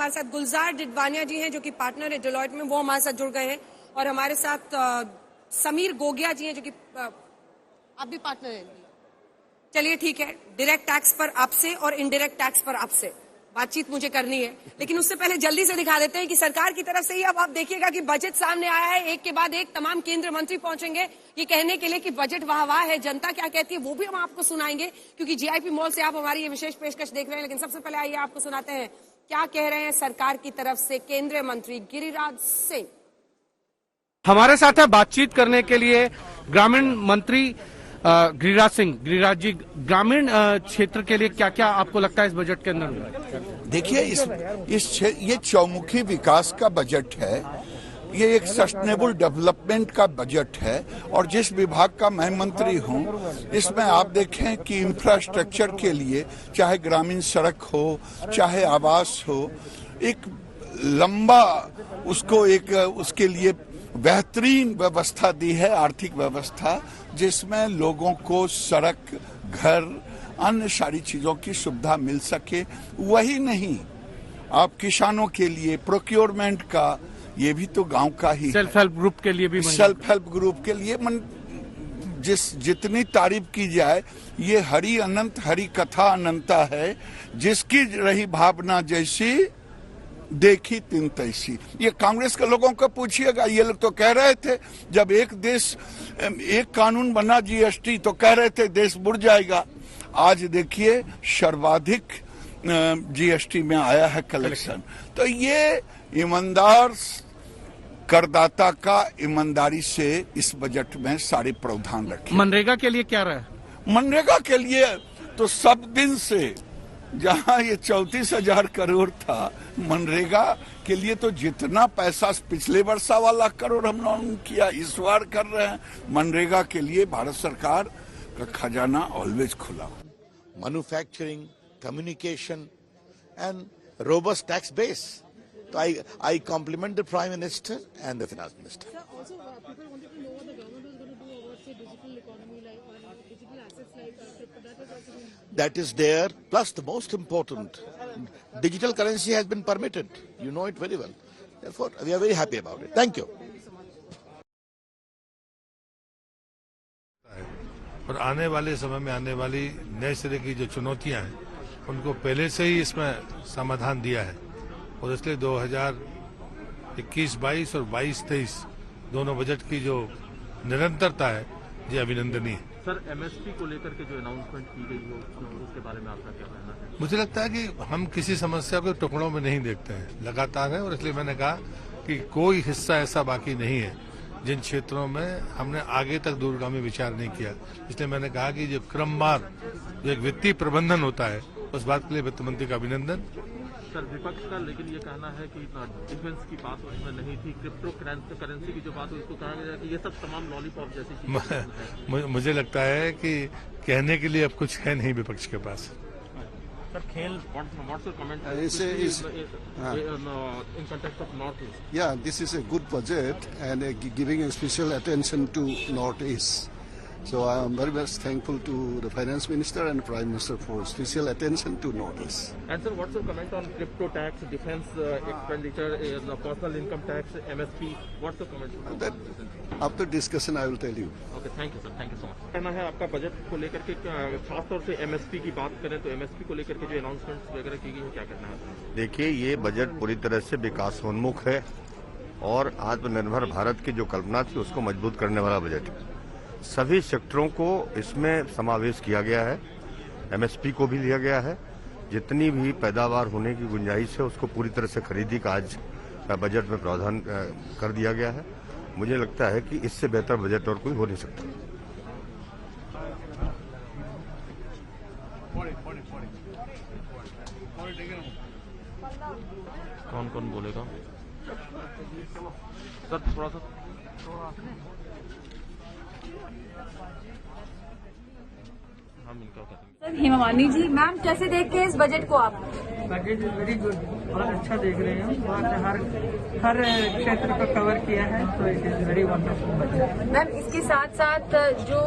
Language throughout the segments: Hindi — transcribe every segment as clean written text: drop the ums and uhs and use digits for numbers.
हमारे साथ गुलजार डिडवानिया जी हैं जो कि पार्टनर है डेलॉयट में, वो हमारे साथ जुड़ गए हैं। और हमारे साथ समीर गोगिया जी हैं जो कि आप भी पार्टनर हैं। चलिए ठीक है, डायरेक्ट टैक्स पर आपसे और इनडायरेक्ट टैक्स पर आपसे बातचीत मुझे करनी है, लेकिन उससे पहले जल्दी से दिखा देते हैं कि सरकार की तरफ से ही अब आप देखिएगा कि बजट सामने आया है। एक के बाद एक तमाम केंद्रीय मंत्री पहुंचेंगे ये कहने के लिए कि बजट वाह है, जनता क्या कहती है वो भी हम आपको सुनाएंगे, क्योंकि जीआईपी मॉल से आप हमारी ये विशेष पेशकश देख रहे हैं। लेकिन सबसे पहले आइए आपको सुनाते हैं क्या कह रहे हैं सरकार की तरफ से केंद्रीय मंत्री गिरिराज सिंह। हमारे साथ है बातचीत करने के लिए ग्रामीण मंत्री गिरिराज सिंह। गिरिराज जी, ग्रामीण क्षेत्र के लिए क्या क्या आपको लगता है इस बजट के अंदर? देखिए, ये चौमुखी विकास का बजट है, ये एक सस्टेनेबल डेवलपमेंट का बजट है। और जिस विभाग का मैं मंत्री हूं, इसमें आप देखें कि इंफ्रास्ट्रक्चर के लिए, चाहे ग्रामीण सड़क हो, चाहे आवास हो, एक लंबा उसके लिए बेहतरीन व्यवस्था दी है, आर्थिक व्यवस्था, जिसमें लोगों को सड़क, घर, अन्य सारी चीजों की सुविधा मिल सके। वही नहीं, आप किसानों के लिए प्रोक्योरमेंट का, ये भी तो गांव का ही, सेल्फ हेल्प ग्रुप के लिए भी, सेल्फ हेल्प ग्रुप के लिए जितनी तारीफ की जाए, ये हरि अनंत, हरि कथा अनंता है। जिसकी रही भावना जैसी, देखी तीन तैसी। ये कांग्रेस के लोगों को पूछिएगा, ये लोग तो कह रहे थे जब एक देश एक कानून बना जीएसटी तो कह रहे थे देश बुड़ जाएगा। आज देखिए सर्वाधिक जीएसटी में आया है कलेक्शन। तो ये ईमानदार करदाता का ईमानदारी से इस बजट में सारे प्रावधान रखे। मनरेगा के लिए क्या रहा? मनरेगा के लिए तो सब दिन से, जहां ये 34,000 करोड़ था, मनरेगा के लिए तो जितना पैसा पिछले वर्षा वाला करोड़ हम लोगों किया, इस बार कर रहे हैं। मनरेगा के लिए भारत सरकार का खजाना ऑलवेज खुला। Manufacturing, communication and robust tax base. So I compliment the Prime Minister and the Finance Minister. Sir, also people wanted to know what the government was going to do about, say, digital economy, like digital assets, like that is also being... That is there. Plus, the most important, digital currency has been permitted. You know it very well. Therefore, we are very happy about it. Thank you. और आने वाले समय में आने वाली नए सिरे की जो चुनौतियां हैं, उनको पहले से ही इसमें समाधान दिया है। और इसलिए 2021-22 और 22-23 दोनों बजट की जो निरंतरता है, ये अभिनंदनीय है। सर, एमएसपी को लेकर के जो अनाउंसमेंट की गई हो, उसके बारे में आपका क्या कहना है? मुझे लगता है कि हम किसी समस्या को टुकड़ों में नहीं देखते हैं, लगातार है। और इसलिए मैंने कहा कि कोई हिस्सा ऐसा बाकी नहीं है जिन क्षेत्रों में हमने आगे तक दूरगामी विचार नहीं किया। इसलिए मैंने कहा कि जो क्रमवार जो एक वित्तीय प्रबंधन होता है, उस बात के लिए वित्त मंत्री का अभिनंदन। सर, विपक्ष का लेकिन ये कहना है कि डिफेंस की बात उसमें नहीं थी, क्रिप्टो करेंसी की जो बात हुई, उसको कहा गया कि ये सब तमाम लॉलीपॉप जैसी चीजें। मुझे लगता है कि कहने के लिए अब कुछ है नहीं विपक्ष के पास। सर, खेल, what's your comment in context of North East? Yeah, this is a good budget and giving a special attention to North East. So I am very much thankful to the Finance Minister and Prime Minister for special attention to North East. And sir, what's your comment on crypto tax, defense expenditure, the personal income tax, MSP? What's your comment? That after discussion I will tell you. Okay, thank you sir, thank you so much. कहना है आपका बजट को लेकर के, खासतौर से MSP की बात करें तो MSP को लेकर के जो अनाउंसमेंट्स वगैरह की गई है, क्या कहना है? देखिए, ये बजट पूरी तरह से विकासोन्मुख है और आत्मनिर्भर भारत की जो कल्पना थी उसको मजबूत करने वाला बजट है। सभी सेक्टरों को इसमें समावेश किया गया है, एमएसपी को भी लिया गया है। जितनी भी पैदावार होने की गुंजाइश है उसको पूरी तरह से खरीदी का आज बजट में प्रावधान कर दिया गया है। मुझे लगता है कि इससे बेहतर बजट और कोई हो नहीं सकता। कौन कौन बोलेगा सर? थोड़ा सा हम इनका करेंगे। सर हेमा मालिनी जी, मैम कैसे देखते हैं इस बजट को आप? बजट इज वेरी गुड, बहुत अच्छा देख रहे हैं। बहुत हर क्षेत्र को कवर किया है, तो it is very wonderful budget. Ma'am इसके साथ साथ जो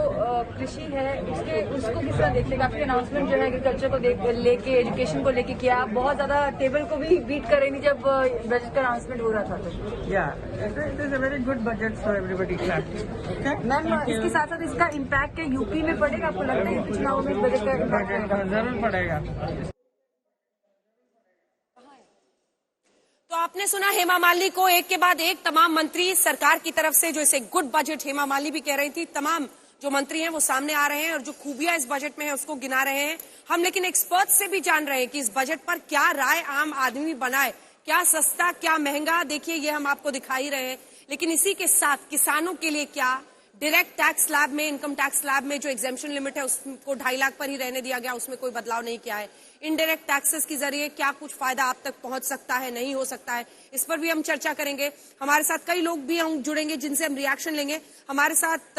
कृषि है उसको किस तरह देखते हैं? काफी अनाउंसमेंट जो है एग्रीकल्चर को लेके एजुकेशन को लेके किया, बहुत ज्यादा टेबल को भी बीट कर रही थी जब बजट का अनाउंसमेंट हो रहा था। तो या it is a very good budget for everybody. Ma'am इसके साथ साथ इसका इम्पैक्ट यूपी में पड़ेगा? आपको लगता है कि चुनाव में बजट का इम्पैक्ट जरूर पड़ेगा। तो आपने सुना हेमा मालिनी को, एक के बाद एक तमाम मंत्री सरकार की तरफ से जो इसे गुड बजट हेमा मालिनी भी कह रही थी, तमाम जो मंत्री हैं वो सामने आ रहे हैं और जो खूबियां इस बजट में है उसको गिना रहे हैं हम। लेकिन एक्सपर्ट से भी जान रहे हैं कि इस बजट पर क्या राय आम आदमी बनाए, क्या सस्ता क्या महंगा। देखिए ये हम आपको दिखा ही रहे हैं, लेकिन इसी के साथ किसानों के लिए क्या, डायरेक्ट टैक्स स्लैब में, इनकम टैक्स स्लैब में जो एग्जेम्पशन लिमिट है उसको 2.5 लाख पर ही रहने दिया गया, उसमें कोई बदलाव नहीं किया है। इनडायरेक्ट टैक्सेस के जरिए क्या कुछ फायदा आप तक पहुंच सकता है, नहीं हो सकता है, इस पर भी हम चर्चा करेंगे। हमारे साथ कई लोग भी हम जुड़ेंगे जिनसे हम रिएक्शन लेंगे। हमारे साथ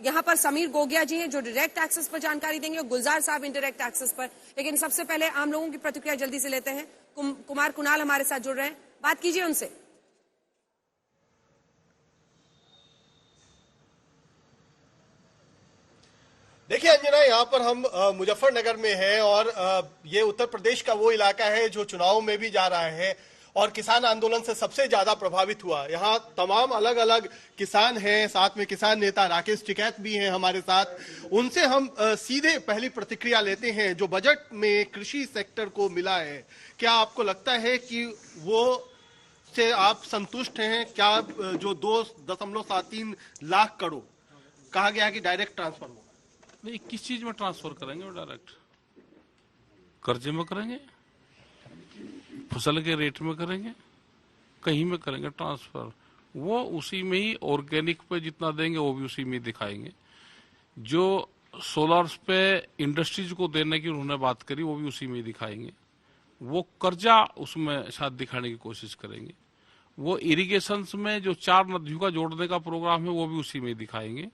यहाँ पर समीर गोगिया जी हैं जो डायरेक्ट टैक्सेस पर जानकारी देंगे और गुलजार साहब इनडायरेक्ट टैक्सेस पर। लेकिन सबसे पहले आम लोगों की प्रतिक्रिया जल्दी से लेते हैं। कुमार कुणाल हमारे साथ जुड़ रहे हैं, बात कीजिए उनसे। देखिए अंजना, यहाँ पर हम मुजफ्फरनगर में हैं और ये उत्तर प्रदेश का वो इलाका है जो चुनाव में भी जा रहा है और किसान आंदोलन से सबसे ज्यादा प्रभावित हुआ। यहाँ तमाम अलग अलग किसान हैं, साथ में किसान नेता राकेश टिकैत भी हैं हमारे साथ। उनसे हम सीधे पहली प्रतिक्रिया लेते हैं। जो बजट में कृषि सेक्टर को मिला है, क्या आपको लगता है कि वो से आप संतुष्ट हैं? क्या जो 2.73 लाख करोड़ कहा गया है कि डायरेक्ट ट्रांसफर होगा, नहीं किस चीज में ट्रांसफर करेंगे? वो डायरेक्ट कर्जे में करेंगे, फसल के रेट में करेंगे, कहीं में करेंगे ट्रांसफर। वो उसी में ही ऑर्गेनिक पे जितना देंगे वो भी उसी में दिखाएंगे। जो सोलर पे इंडस्ट्रीज को देने की उन्होंने बात करी वो भी उसी में ही दिखाएंगे। वो कर्जा उसमें शायद दिखाने की कोशिश करेंगे। वो इरिगेशन में जो 4 नदियों का जोड़ने का प्रोग्राम है वो भी उसी में ही दिखाएंगे।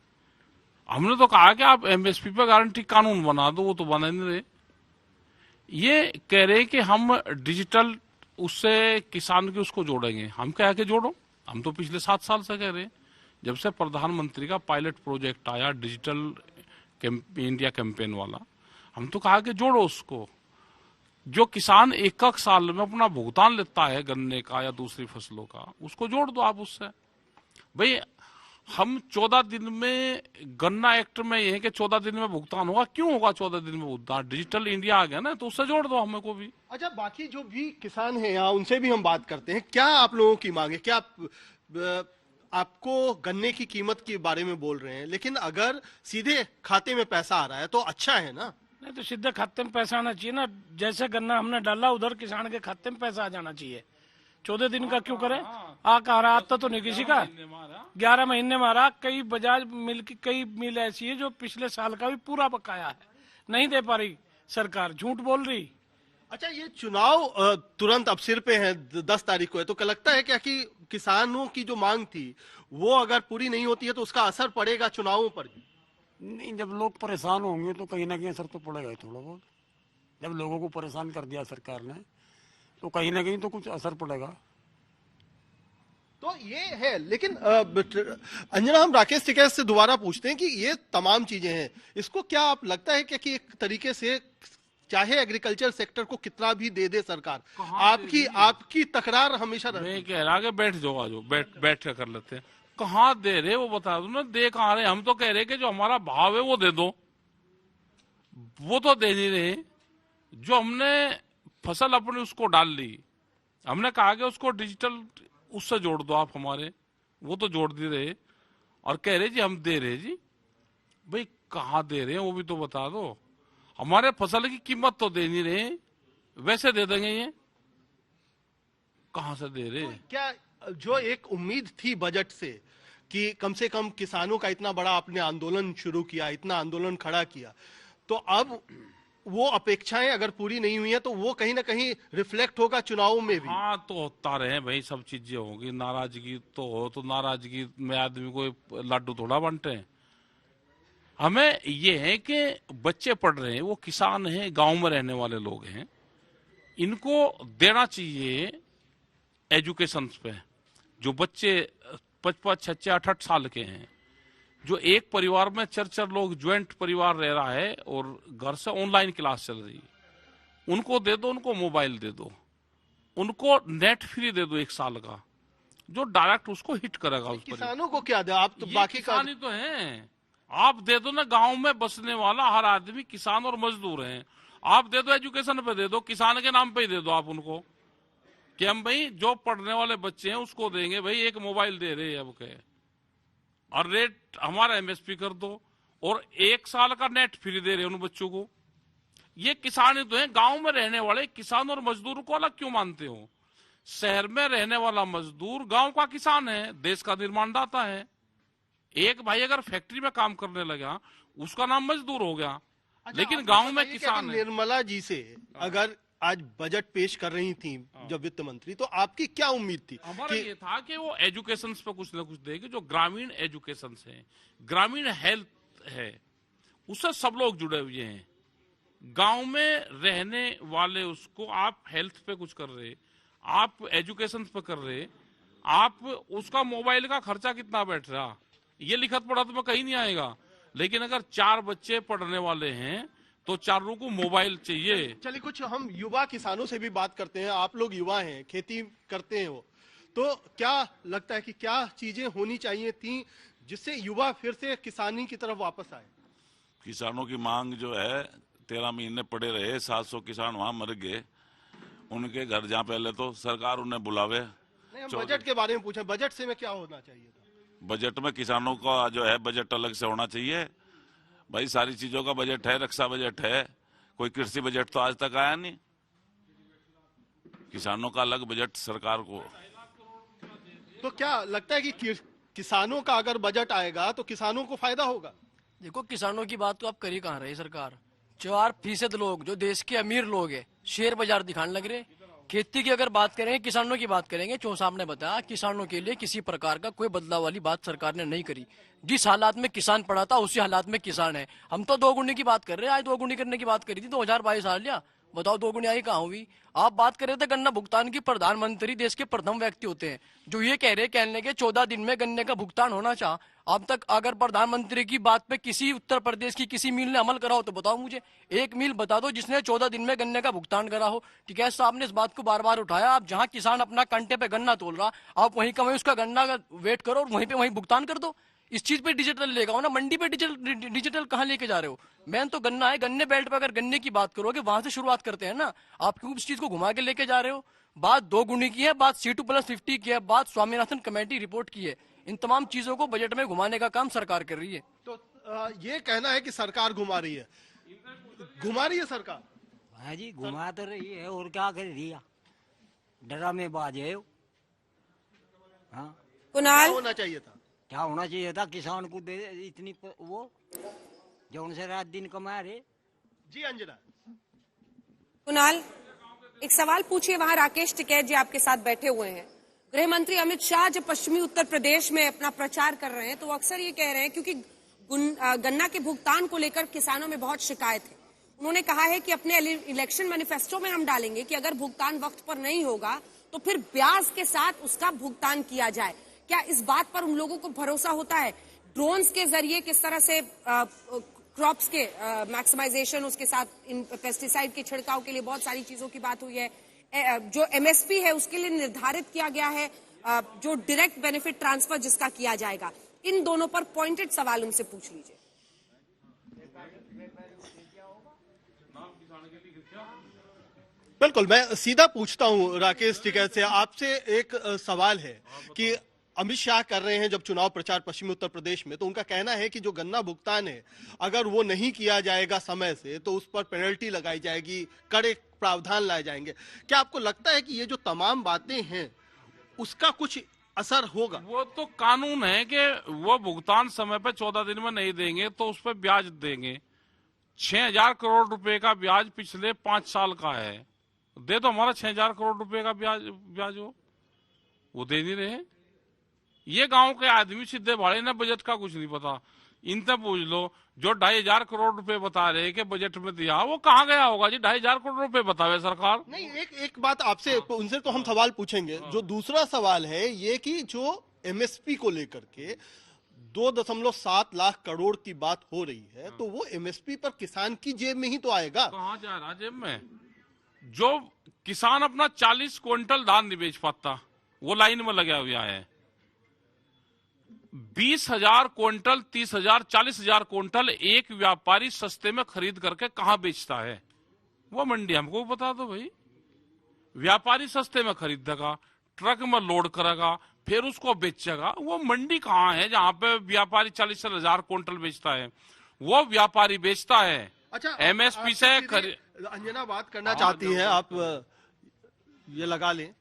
हमने तो कहा कि आप एमएसपी पे गारंटी कानून बना दो, वो तो बना नहीं रहे। ये कह रहे हैं कि हम डिजिटल उससे किसान के उसको जोड़ेंगे। हम कह के जोड़ो, हम तो पिछले 7 साल से कह रहे हैं। जब से प्रधानमंत्री का पायलट प्रोजेक्ट आया डिजिटल इंडिया कैंपेन वाला, हम तो कहा कि जोड़ो उसको। जो किसान 1 साल में अपना भुगतान लेता है गन्ने का या दूसरी फसलों का, उसको जोड़ दो आप उससे। भाई हम 14 दिन में, गन्ना एक्ट में ये है कि 14 दिन में भुगतान होगा। क्यों होगा 14 दिन में भुगतान? डिजिटल इंडिया आ गया ना, तो उससे जोड़ दो हमें को भी। अच्छा, बाकी जो भी किसान हैं यहाँ उनसे भी हम बात करते हैं। क्या आप लोगों की मांगे? क्या आपको गन्ने की कीमत के बारे में बोल रहे हैं, लेकिन अगर सीधे खाते में पैसा आ रहा है तो अच्छा है ना? नहीं तो सीधे खाते में पैसा आना चाहिए ना। जैसे गन्ना हमने डाला उधर किसान के खाते में पैसा आ जाना चाहिए। 14 दिन का क्यों करें? कह रहा आता तो नहीं किसी का। 11 महीने मारा। कई बजाज मिल की कई मिल ऐसी है जो पिछले साल का भी पूरा बकाया है, नहीं दे पा रही सरकार, झूठ बोल रही। अच्छा, ये चुनाव तुरंत अब सिर पे है, 10 तारीख को है, तो क्या लगता है क्या कि किसानों की जो मांग थी वो अगर पूरी नहीं होती है तो उसका असर पड़ेगा चुनावों पर भी? नहीं, जब लोग परेशान होंगे तो कहीं ना कहीं असर तो पड़ेगा ही थोड़ा बहुत। जब लोगों को परेशान कर दिया सरकार ने तो कहीं ना कहीं तो कुछ असर पड़ेगा। तो ये है। लेकिन अंजना, हम राकेश टिकैत से दोबारा पूछते हैं कि ये तमाम चीजें हैं, इसको क्या आप लगता है कि एक तरीके से चाहे एग्रीकल्चर सेक्टर को कितना भी दे दे सरकार, आपकी तकरार हमेशा रहती है? मैं कह रहा कि बैठ जाओ, आ जाओ, बैठ के कर लेते हैं। कहाँ दे रहे वो बता दो ना, दे कहाँ रहे? हम तो कह रहे कि जो हमारा भाव है वो दे दो, वो तो दे नहीं रहे। जो हमने फसल अपनी उसको डाल ली, हमने कहा कि उसको डिजिटल उससे जोड़ दो आप हमारे, वो तो जोड़ दे रहे और कह रहे जी हम दे रहे। जी भाई कहाँ दे रहे हैं वो भी तो बता दो। हमारे फसल की कीमत तो दे नहीं रहे, वैसे दे देंगे ये? कहाँ से दे रहे? तो क्या जो एक उम्मीद थी बजट से कि कम से कम किसानों का इतना बड़ा आपने आंदोलन शुरू किया, इतना आंदोलन खड़ा किया, तो अब वो अपेक्षाएं अगर पूरी नहीं हुई है तो वो कहीं ना कहीं रिफ्लेक्ट होगा चुनावों में भी? हाँ, तो होता रहे भाई, सब चीजें होगी। नाराजगी तो हो, तो नाराजगी में आदमी को लड्डू थोड़ा बांटते हैं। हमें ये है कि बच्चे पढ़ रहे हैं, वो किसान हैं, गांव में रहने वाले लोग हैं, इनको देना चाहिए एजुकेशन पे। जो बच्चे 55, 66, 68 साल के हैं, जो एक परिवार में चार लोग ज्वाइंट परिवार रह रहा है और घर से ऑनलाइन क्लास चल रही है, उनको दे दो, उनको मोबाइल दे दो, उनको नेट फ्री दे दो 1 साल का, जो डायरेक्ट उसको हिट करेगा। उस किसानों को क्या दे, आप तो बाकी किसान ही तो हैं। आप दे दो ना, गांव में बसने वाला हर आदमी किसान और मजदूर हैं, आप दे दो, एजुकेशन पे दे दो, किसान के नाम पे ही दे दो आप उनको, कि हम भाई जो पढ़ने वाले बच्चे हैं उसको देंगे, भाई 1 मोबाइल दे रहे हैं अब के, और रेट हमारा एमएसपी कर दो, और 1 साल का नेट फ्री दे रहे हैं उन बच्चों को। ये किसान ही तो हैं। गांव में रहने वाले किसान और मजदूर को अलग क्यों मानते हो? शहर में रहने वाला मजदूर गांव का किसान है, देश का निर्माणदाता है। एक भाई अगर फैक्ट्री में काम करने लगा, उसका नाम मजदूर हो गया। अच्छा, लेकिन गांव में किसान है। निर्मला जी से अगर आज बजट पेश कर रही थी जब वित्त मंत्री, तो आपकी क्या उम्मीद थी? हमारा ये था कि वो एजुकेशन पे कुछ ना कुछ देगी, जो ग्रामीण एजुकेशन है, ग्रामीण हेल्थ है, उससे सब लोग जुड़े हुए हैं। गांव में रहने वाले उसको आप हेल्थ पे कुछ कर रहे, आप एजुकेशन पे कर रहे, आप उसका मोबाइल का खर्चा कितना बैठ रहा, ये लिखत पढ़त में कहीं नहीं आएगा। लेकिन अगर 4 बच्चे पढ़ने वाले हैं तो 4 को मोबाइल चाहिए। चलिए कुछ हम युवा किसानों से भी बात करते हैं। आप लोग युवा हैं, खेती करते हैं, वो तो क्या लगता है कि क्या चीजें होनी चाहिए थी जिससे युवा फिर से किसानी की तरफ वापस आए? किसानों की मांग जो है, 13 महीने पड़े रहे, 700 किसान वहां मर गए, उनके घर जहाँ पहले तो सरकार उन्हें बुलावे। नहीं, हम बजट के बारे में पूछे, बजट से में क्या होना चाहिए था? बजट में किसानों का जो है बजट अलग से होना चाहिए। भाई सारी चीजों का बजट है, रक्षा बजट है, कोई कृषि बजट तो आज तक आया नहीं। किसानों का अलग बजट सरकार को। तो क्या लगता है कि किसानों का अगर बजट आएगा तो किसानों को फायदा होगा? देखो, किसानों की बात तो आप कर ही कहाँ रहे सरकार। 4% लोग जो देश के अमीर लोग हैं, शेयर बाजार दिखाने लग रहे। खेती की अगर बात करेंगे, किसानों की बात करेंगे, चौहान साहब ने बताया किसानों के लिए किसी प्रकार का कोई बदलाव वाली बात सरकार ने नहीं करी। जिस हालात में किसान पड़ा था उसी हालात में किसान है। हम तो 2 गुनी की बात कर रहे हैं, आज 2 गुनी करने की बात करी थी 2022 आ लिया, बताओ 2 गुनी आई कहाँ हुई? आप बात कर रहे थे गन्ना भुगतान की, प्रधानमंत्री देश के प्रथम व्यक्ति होते हैं जो ये कह रहे, कहने के 14 दिन में गन्ने का भुगतान होना चाह। अब तक अगर प्रधानमंत्री की बात पे किसी उत्तर प्रदेश की किसी मिल ने अमल करा हो तो बताओ मुझे, एक मिल बता दो जिसने 14 दिन में गन्ने का भुगतान करा हो। ठीक है, साहब ने इस बात को बार बार उठाया। आप जहां किसान अपना कंटे पे गन्ना तोल रहा, आप वहीं का वहीं उसका गन्ना का वेट करो और वहीं पे वहीं भुगतान कर दो। इस चीज पे डिजिटल लेगा हो ना, मंडी पे डिजिटल कहाँ लेके जा रहे हो? मैन तो गन्ना है, गन्ने बेल्ट पे अगर गन्ने की बात करोगे वहां से शुरुआत करते हैं ना। आप क्यों इस चीज को घुमा के लेके जा रहे हो? बात 2 गुनी की है, बात C2+50 की है, बात स्वामीनाथन कमेटी रिपोर्ट की है। इन तमाम चीजों को बजट में घुमाने का काम सरकार कर रही है। तो ये कहना है कि सरकार घुमा रही है, सरकार। हाँ जी, घुमा तो रही है, और क्या कर रही है? ड्रामेबाज है। हाँ, कुणाल, होना चाहिए था, क्या होना चाहिए था? किसान को दे इतनी वो जो उनसे रात दिन कमा रहे। जी अंजना। कुणाल, एक सवाल पूछिए। वहां राकेश टिकैत जी आपके साथ बैठे हुए हैं। गृह मंत्री अमित शाह जब पश्चिमी उत्तर प्रदेश में अपना प्रचार कर रहे हैं तो अक्सर ये कह रहे हैं, क्योंकि गन्ना के भुगतान को लेकर किसानों में बहुत शिकायत है। उन्होंने कहा है कि अपने इलेक्शन मैनिफेस्टो में हम डालेंगे कि अगर भुगतान वक्त पर नहीं होगा तो फिर ब्याज के साथ उसका भुगतान किया जाए। क्या इस बात पर उन लोगों को भरोसा होता है? ड्रोन्स के जरिए किस तरह से क्रॉप्स के मैक्सिमाइजेशन, उसके साथ इन पेस्टिसाइड के छिड़काव के लिए बहुत सारी चीजों की बात हुई है। जो एमएसपी है उसके लिए निर्धारित किया गया है, जो डायरेक्ट बेनिफिट ट्रांसफर जिसका किया जाएगा। इन दोनों पर पॉइंटेड सवाल उनसे पूछ लीजिए। बिल्कुल, मैं सीधा पूछता हूं राकेश टिकैत से। आपसे एक सवाल है कि अमित शाह कर रहे हैं जब चुनाव प्रचार पश्चिमी उत्तर प्रदेश में, तो उनका कहना है कि जो गन्ना भुगतान है अगर वो नहीं किया जाएगा समय से तो उस पर पेनल्टी लगाई जाएगी, कड़े प्रावधान लाए जाएंगे। क्या आपको लगता है कि ये जो तमाम बातें हैं उसका कुछ असर होगा? वो तो कानून है कि वो भुगतान समय पे 14 दिन में नहीं देंगे तो उस पर ब्याज देंगे। 6,000 करोड़ रुपए का ब्याज पिछले 5 साल का है, दे तो हमारा 6,000 करोड़ रुपए का ब्याज हो, वो दे नहीं रहे। ये गांव के आदमी सीधे भाड़े ने बजट का कुछ नहीं पता। इनसे पूछ लो। जो 2,500 करोड़ रुपए बता रहे कि बजट में दिया, वो कहाँ गया होगा जी? 2,500 करोड़ रुपए बतावे सरकार। नहीं, एक बात आपसे, उनसे तो हम सवाल पूछेंगे। जो दूसरा सवाल है ये कि जो एमएसपी को लेकर के 2.7 लाख करोड़ की बात हो रही है, तो वो एमएसपी पर किसान की जेब में ही तो आएगा। कहाँ जा रहा जेब में? जो किसान अपना 40 क्विंटल धान नहीं बेच पाता, वो लाइन में लगा हुआ है। 20,000 क्विंटल, 30,000, 40,000 क्विंटल एक व्यापारी सस्ते में खरीद करके कहां बेचता है? वो मंडी हमको बता दो भाई। व्यापारी सस्ते में खरीदेगा, ट्रक में लोड करेगा, फिर उसको बेचेगा। वो मंडी कहाँ है जहां पे व्यापारी 40,000 क्विंटल बेचता है? वो व्यापारी बेचता है। अच्छा, एमएसपी से अंजना बात करना चाहती हैं, आप ये लगा लें।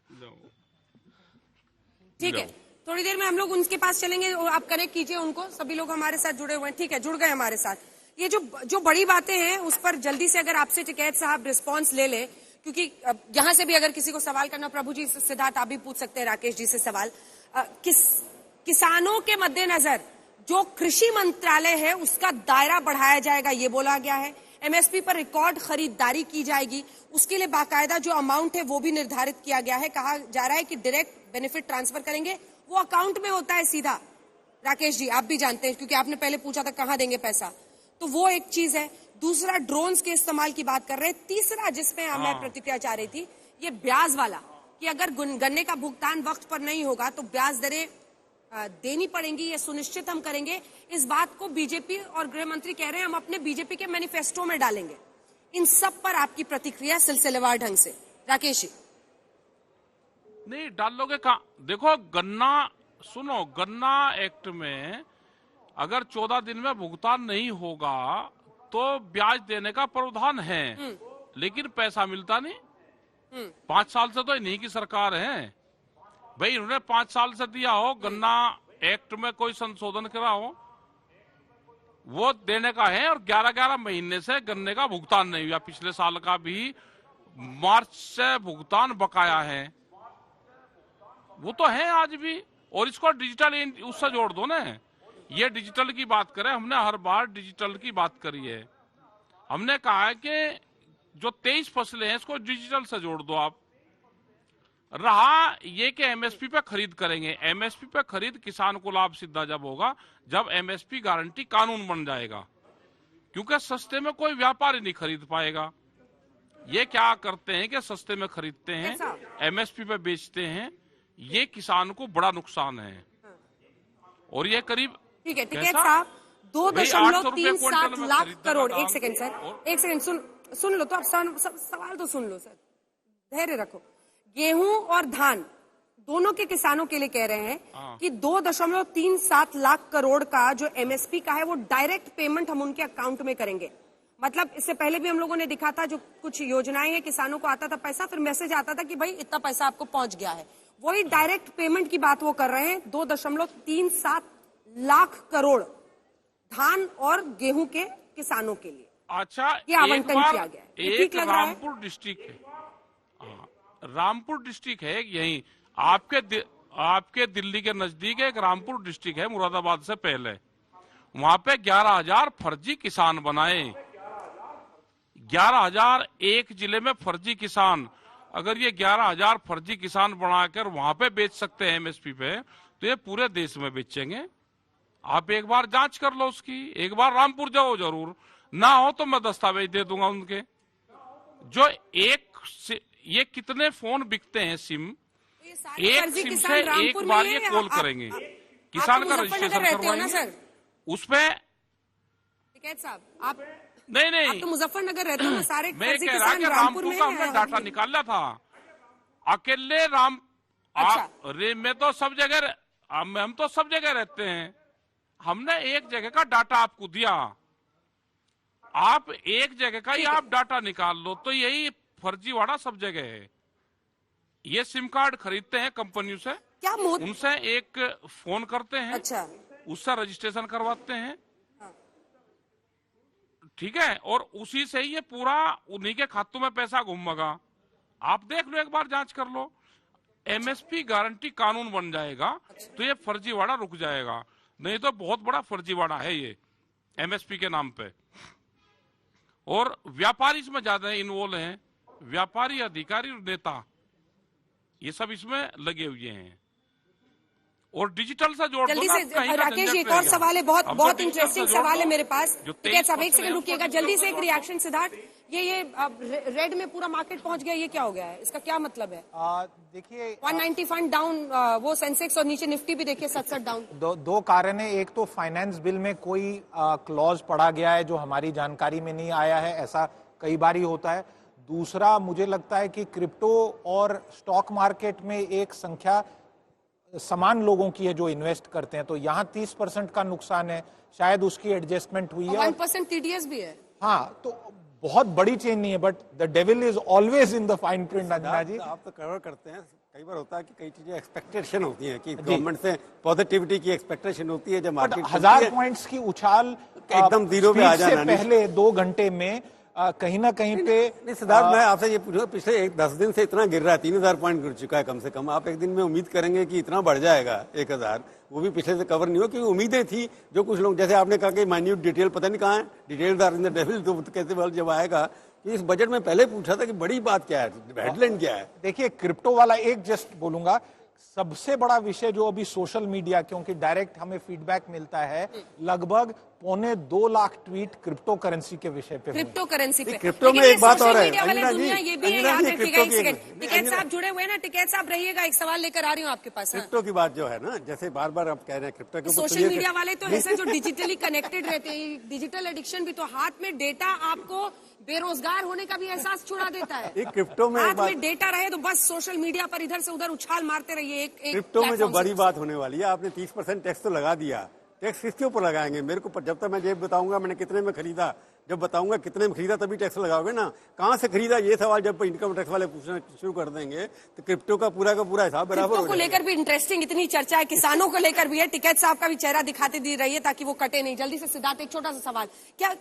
ठीक है, थोड़ी देर में हम लोग उनके पास चलेंगे, आप कनेक्ट कीजिए उनको। सभी लोग हमारे साथ जुड़े हुए हैं। ठीक है, जुड़ गए हमारे साथ। ये जो बड़ी बातें हैं उस पर जल्दी से अगर आपसे टिकैत साहब रिस्पांस ले ले, क्योंकि यहां से भी अगर किसी को सवाल करना, प्रभु जी, सिद्धार्थ आप भी पूछ सकते हैं राकेश जी से सवाल। किसानों के मद्देनजर जो कृषि मंत्रालय है उसका दायरा बढ़ाया जाएगा, ये बोला गया है। एमएसपी पर रिकॉर्ड खरीदारी की जाएगी, उसके लिए बाकायदा जो अमाउंट है वो भी निर्धारित किया गया है। कहा जा रहा है कि डायरेक्ट बेनिफिट ट्रांसफर करेंगे, वो अकाउंट में होता है सीधा। राकेश जी, आप भी जानते हैं क्योंकि आपने पहले पूछा था कहां देंगे पैसा, तो वो एक चीज है। दूसरा, ड्रोन्स के इस्तेमाल की बात कर रहे हैं। तीसरा, जिसमें मैं प्रतिक्रिया चाह रही थी, ये ब्याज वाला, कि अगर गन्ने का भुगतान वक्त पर नहीं होगा तो ब्याज दरें देनी पड़ेंगी, ये सुनिश्चित हम करेंगे। इस बात को बीजेपी और गृह मंत्री कह रहे हैं हम अपने बीजेपी के मैनिफेस्टो में डालेंगे। इन सब पर आपकी प्रतिक्रिया सिलसिलेवार ढंग से, राकेश जी। नहीं डालोगे कहाँ? देखो, गन्ना, सुनो, गन्ना एक्ट में अगर 14 दिन में भुगतान नहीं होगा तो ब्याज देने का प्रावधान है, लेकिन पैसा मिलता नहीं। 5 साल से तो इन्हीं की सरकार है भाई, इन्होंने 5 साल से दिया हो। गन्ना एक्ट में कोई संशोधन करा हो, वो देने का है। और 11-11 महीने से गन्ने का भुगतान नहीं हुआ। पिछले साल का भी मार्च से भुगतान बकाया है, वो तो है आज भी। और इसको डिजिटल उससे जोड़ दो ना। ये डिजिटल की बात करें, हमने हर बार डिजिटल की बात करी है। हमने कहा है कि जो 23 फसलें हैं इसको डिजिटल से जोड़ दो आप। रहा ये कि एमएसपी पे खरीद करेंगे, एमएसपी पे खरीद किसान को लाभ सीधा जब होगा जब एमएसपी गारंटी कानून बन जाएगा, क्योंकि सस्ते में कोई व्यापारी नहीं खरीद पाएगा। ये क्या करते हैं कि सस्ते में खरीदते हैं, एमएसपी पे बेचते हैं, ये किसान को बड़ा नुकसान है। और ये करीब, ठीक है टिकैत साहब, 2.37 लाख करोड़। एक सेकंड सर, एक सेकंड सुन लो तो, आप सवाल तो सुन लो सर, धैर्य रखो। गेहूं और धान दोनों के किसानों के लिए कह रहे हैं कि 2.37 लाख करोड़ का जो एमएसपी का है वो डायरेक्ट पेमेंट हम उनके अकाउंट में करेंगे। मतलब इससे पहले भी हम लोगों ने दिखा था, जो कुछ योजनाएं हैं किसानों को आता था पैसा, फिर मैसेज आता था कि भाई इतना पैसा आपको पहुंच गया है। वही डायरेक्ट पेमेंट की बात वो कर रहे हैं। 2.37 लाख करोड़ धान और गेहूं के किसानों के लिए अच्छा ये आवंटन किया गया है। एक रामपुर डिस्ट्रिक्ट है, रामपुर डिस्ट्रिक्ट है यही आपके दिल्ली के नजदीक एक रामपुर डिस्ट्रिक्ट है, मुरादाबाद से पहले। वहां पे 11,000 फर्जी किसान बनाए। 11,000 एक जिले में फर्जी किसान। अगर ये 11,000 फर्जी किसान बनाकर वहां पे बेच सकते हैं एमएसपी पे, तो ये पूरे देश में बेचेंगे। आप एक बार जांच कर लो उसकी, एक बार रामपुर जाओ जरूर, ना हो तो मैं दस्तावेज दे दूंगा उनके। जो ये कितने फोन बिकते हैं सिम, एक सिम से एक बार ये कॉल करेंगे, किसान का रजिस्ट्रेशन करवाएंगे उसपे। टिकैत साहब, आप नहीं आप तो मुजफ्फरनगर रहते हो ना, सारे मैं कह रहा कि रामपुर का हमने डाटा निकाला था अकेले मैं तो सब जगह, हम तो सब जगह रहते हैं, हमने एक जगह का डाटा आपको दिया। आप एक जगह का ही आप डाटा निकाल लो, तो यही फर्जीवाड़ा सब जगह है। ये सिम कार्ड खरीदते हैं कंपनियों से, क्या उनसे एक फोन करते हैं, अच्छा, उससे रजिस्ट्रेशन करवाते हैं, ठीक है, और उसी से ही ये पूरा उन्हीं के खातों में पैसा घूमेगा। आप देख लो, एक बार जांच कर लो। एमएसपी गारंटी कानून बन जाएगा तो ये फर्जीवाड़ा रुक जाएगा, नहीं तो बहुत बड़ा फर्जीवाड़ा है ये। एमएसपी के नाम पे, और व्यापारी इसमें ज्यादा इन्वॉल्व हैं, व्यापारी, अधिकारी और नेता, ये सब इसमें लगे हुए हैं। और डिजिटल से जोड़ जल्दी से राकेश जी, एक और सवाल है, बहुत इंटरेस्टिंग सवाल है मेरे पास। ठीक है साहब, एक सेकंड रुकिएगा, जल्दी से एक रिएक्शन सिद्धार्थ। ये रेड में पूरा मार्केट पहुंच गया, ये क्या हो गया है, इसका क्या मतलब है? देखिए 190 फंड डाउन, वो सेंसेक्स और नीचे निफ्टी भी देखिए 67 डाउन। दो कारण है। एक तो फाइनेंस बिल में कोई क्लॉज पड़ा गया है जो हमारी जानकारी में नहीं आया है, ऐसा कई बार ही होता है। दूसरा, मुझे लगता है कि क्रिप्टो और स्टॉक मार्केट में एक संख्या समान लोगों की है जो इन्वेस्ट करते हैं, तो यहाँ 30% का नुकसान है, शायद उसकी एडजस्टमेंट हुई है। 1% टीडीएस भी है। हाँ, तो बहुत बड़ी चेंज नहीं है, but the devil is always in the fine print. Anjana ji, आप तो कवर करते हैं, कई बार होता है कि कई चीजें एक्सपेक्टेशन होती हैं कि गवर्नमेंट से पॉजिटिविटी की एक्सपेक्टेशन होती है, जब मार्केट 1000 पॉइंट्स की उछाल एकदम जीरो पे आ जाना, पहले 2 घंटे में कहीं ना कहीं पे। नहीं सिद्धार्थ, मैं आपसे ये पूछूंगा, पिछले 10 दिन से इतना गिर रहा है, 3000 पॉइंट गिर चुका है कम से कम। आप एक दिन में उम्मीद करेंगे कि इतना बढ़ जाएगा 1000, वो भी पिछले से कवर नहीं हो, क्योंकि उम्मीदें थी। जो कुछ लोग, जैसे आपने कहा कि माइन्यूट डिटेल पता नहीं कहाँ है, details are in the devil, तो कैसे बल जब आएगा। इस बजट में पहले पूछा था कि बड़ी बात क्या है, हेडलाइन क्या है। देखिए, क्रिप्टो वाला एक जस्ट बोलूंगा, सबसे बड़ा विषय जो अभी सोशल मीडिया, क्योंकि डायरेक्ट हमें फीडबैक मिलता है, लगभग 2.25 लाख ट्वीट क्रिप्टो करेंसी के विषय पे, क्रिप्टो करेंसी पे। क्रिप्टो में एक बात और है, ये भी याद रखिएगा। एक सेकंड, टिकैत साहब जुड़े हुए हैं ना, टिकैत साहब रहिएगा, एक सवाल लेकर आ रही हूँ आपके पास। क्रिप्टो की बात जो है ना, जैसे बार बार आप कह रहे हैं क्रिप्टो के, सोशल मीडिया वाले तो ऐसे जो डिजिटली कनेक्टेड रहते हैं, डिजिटल एडिक्शन भी, तो हाथ में डेटा आपको बेरोजगार होने का भी एहसास छुड़ा देता है। क्रिप्टो में हाथ में डेटा रहे तो बस सोशल मीडिया पर इधर से उधर उछाल मारते रहिए। एक क्रिप्टो में जो बड़ी बात होने वाली है, आपने 30% टैक्स तो लगा दिया, टैक्स किसके ऊपर लगाएंगे? मेरे को जब तक मैं ये बताऊंगा मैंने कितने में खरीदा, जब बताऊंगा कितने में खरीदा तभी टैक्स लगाओगे ना। कहाँ से खरीदा ये सवाल जब इनकम टैक्स वाले पूछना शुरू कर देंगे तो क्रिप्टो का पूरा हिसाब बराबर हो को लेकर भी इंटरेस्टिंग इतनी चर्चा है, किसानों को लेकर भी है। टिकैत साहब का भी चेहरा दिखाते दी रही है ताकि वो कटे नहीं। जल्दी से सिद्धार्थ, एक छोटा सा सवाल, क्या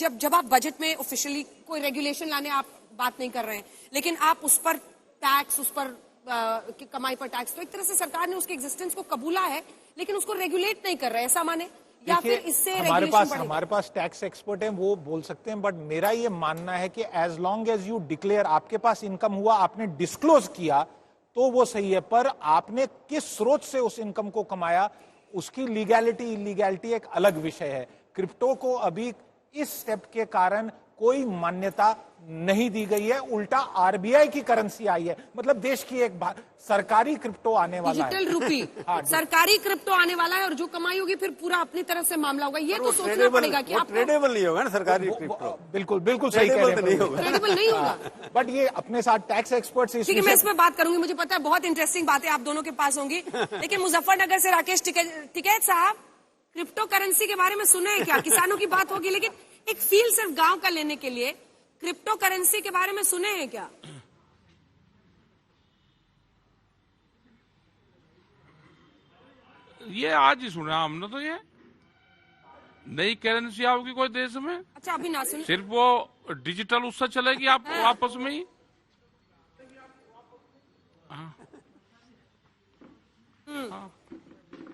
जब आप बजट में ऑफिशियली कोई रेगुलेशन लाने आप बात नहीं कर रहे हैं, लेकिन आप उस पर टैक्स, उस पर कमाई पर टैक्स, तो एक तरह से सरकार ने उसके एग्जिस्टेंस को कबूला है लेकिन उसको रेगुलेट नहीं कर रहे, ऐसा माने? या फिर इससे हमारे पास टैक्स एक्सपर्ट हैं, वो बोल सकते हैं, बट मेरा ये मानना है कि as long as you declare, आपके पास इनकम हुआ, आपने डिस्क्लोज किया तो वो सही है, पर आपने किस स्रोत से उस इनकम को कमाया, उसकी लीगैलिटी इलीगैलिटी एक अलग विषय है। क्रिप्टो को अभी इस स्टेप के कारण कोई मान्यता नहीं दी गई है, उल्टा आरबीआई की करेंसी आई है, मतलब देश की एक सरकारी क्रिप्टो आने वाला है, डिजिटल रूपी सरकारी क्रिप्टो आने वाला है, और जो कमाई होगी फिर पूरा अपनी तरफ से मामला होगा। ये तो सोचना पड़ेगा कि आप ट्रेडेबल नहीं होगा ना सरकारी क्रिप्टो। बिल्कुल सही कह रहे हैं, ट्रेडेबल नहीं होगा। बट ये अपने साथ टैक्स एक्सपर्ट्स, ठीक है, मैं इसमें बात करूंगी, मुझे पता है बहुत इंटरेस्टिंग बातें आप दोनों के पास होंगी। लेकिन मुजफ्फरनगर से राकेश टिकैत साहब, क्रिप्टो करेंसी के बारे में सुने हैं क्या? किसानों की बात होगी, लेकिन एक फील सिर्फ गांव का लेने के लिए, क्रिप्टो करेंसी के बारे में सुने हैं क्या? ये आज ही सुना हमने, तो ये नई करेंसी आओगी कोई देश में। अच्छा, अभी ना सुने, सिर्फ वो डिजिटल उससे चलेगी आप आपस में ही।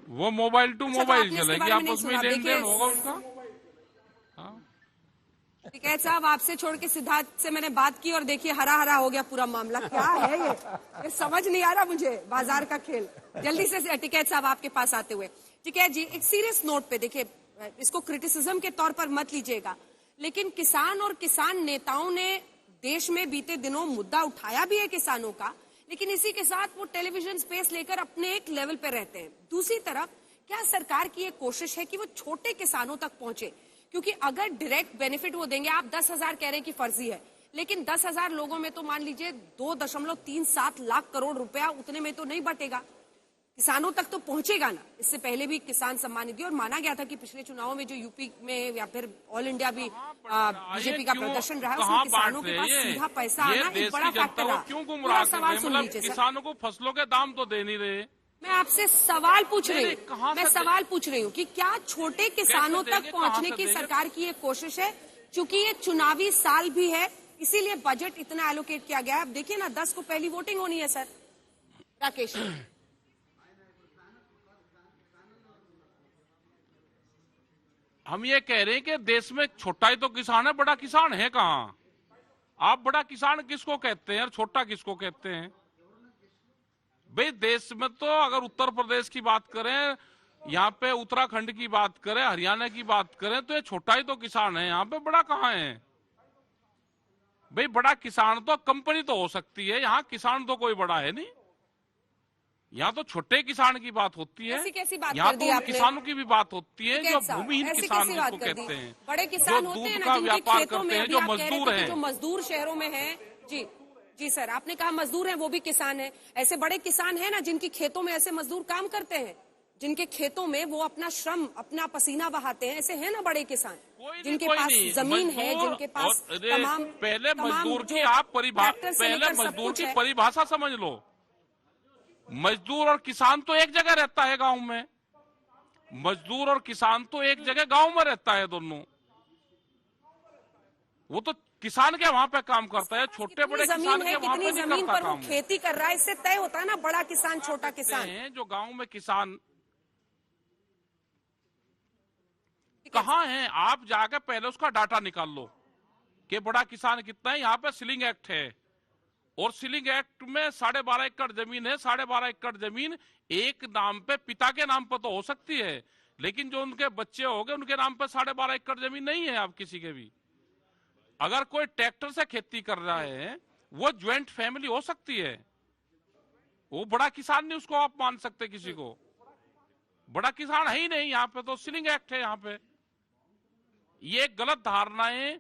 वो मोबाइल टू मोबाइल चलेगी, आपस में लेन देन होगा उसका। टिकैत साहब, आपसे छोड़ के सिद्धार्थ से मैंने बात की और देखिए हरा हरा हो गया पूरा मामला। क्या है ये समझ नहीं आ रहा मुझे, बाजार का खेल। जल्दी से टिकैत साहब आपके पास आते हुए, टिकैत जी, एक सीरियस नोट पे देखिए, इसको क्रिटिसिज्म के तौर पर मत लीजिएगा, लेकिन किसान और किसान नेताओं ने देश में बीते दिनों मुद्दा उठाया भी है किसानों का, लेकिन इसी के साथ वो टेलीविजन स्पेस लेकर अपने एक लेवल पे रहते हैं। दूसरी तरफ क्या सरकार की एक कोशिश है कि वो छोटे किसानों तक पहुंचे? क्योंकि अगर डायरेक्ट बेनिफिट वो देंगे, आप 10,000 कह रहे हैं कि फर्जी है, लेकिन 10,000 लोगों में तो मान लीजिए 2.37 लाख करोड़ रुपया, उतने में तो नहीं बटेगा, किसानों तक तो पहुंचेगा ना। इससे पहले भी किसान सम्मान निधि, और माना गया था कि पिछले चुनावों में जो यूपी में या फिर ऑल इंडिया भी बीजेपी का प्रदर्शन रहा, उसमें किसानों के पास सीधा पैसा आना एक बड़ा फैक्टर रहा। क्यों गुमराह कर रहे हैं? मतलब किसानों को फसलों के दाम तो दे नहीं रहे। मैं आपसे सवाल पूछ रही हूँ, मैं सवाल पूछ रही हूँ कि क्या छोटे किसानों तक पहुंचने की सरकार की एक कोशिश है? चूंकि ये चुनावी साल भी है, इसीलिए बजट इतना एलोकेट किया गया है। अब देखिए ना, 10 को पहली वोटिंग होनी है सर। राकेश, हम ये कह रहे हैं कि देश में छोटा ही तो किसान है, बड़ा किसान है कहाँ? आप बड़ा किसान किसको कहते हैं और छोटा किसको कहते हैं? भाई देश में तो अगर उत्तर प्रदेश की बात करें, यहाँ पे उत्तराखंड की बात करें, हरियाणा की बात करें, तो ये छोटा ही तो किसान है, यहाँ पे बड़ा कहाँ है? भाई बड़ा किसान तो कंपनी तो हो सकती है, यहाँ किसान तो कोई बड़ा है नहीं। यहाँ तो छोटे किसान की बात होती है, यहाँ तो किसानों की भी बात होती है जो भूमिहीन किसान जिसको कहते हैं, बड़े किसान होते हैं ना जिनके खेतों में, जो मजदूर हैं, जो मजदूर शहरों में हैं। जी जी सर, आपने कहा मजदूर हैं वो भी किसान हैं। ऐसे बड़े किसान हैं ना जिनकी खेतों में ऐसे मजदूर काम करते हैं, जिनके खेतों में वो अपना श्रम, अपना पसीना बहाते हैं। ऐसे है ना बड़े किसान जिनके पास जमीन है, जिनके पास तमाम पहले मजदूर की आप परिभाषा समझ लो। मजदूर और किसान तो एक जगह रहता है गांव में, मजदूर और किसान तो एक जगह गांव में रहता है दोनों। वो तो किसान के वहां पे काम करता है, छोटे बड़े किसान के वहां पे नहीं करता काम। खेती कर रहा है, इससे तय होता है ना बड़ा किसान छोटा किसान है। जो गांव में किसान कहाँ है, आप जाकर पहले उसका डाटा निकाल लो कि बड़ा किसान कितना है। यहाँ पे सीलिंग एक्ट है और सीलिंग एक्ट में 12.5 एकड़ जमीन है। 12.5 एकड़ जमीन एक नाम पे, पिता के नाम पे तो हो सकती है, लेकिन जो उनके बच्चे हो गए उनके नाम पे 12.5 एकड़ जमीन नहीं है आप किसी के भी। अगर कोई ट्रैक्टर से खेती कर रहा है वो ज्वाइंट फैमिली हो सकती है, वो बड़ा किसान नहीं उसको आप मान सकते किसी को। बड़ा किसान है ही नहीं यहाँ पे, तो सीलिंग एक्ट है यहाँ पे। ये गलत धारणाएं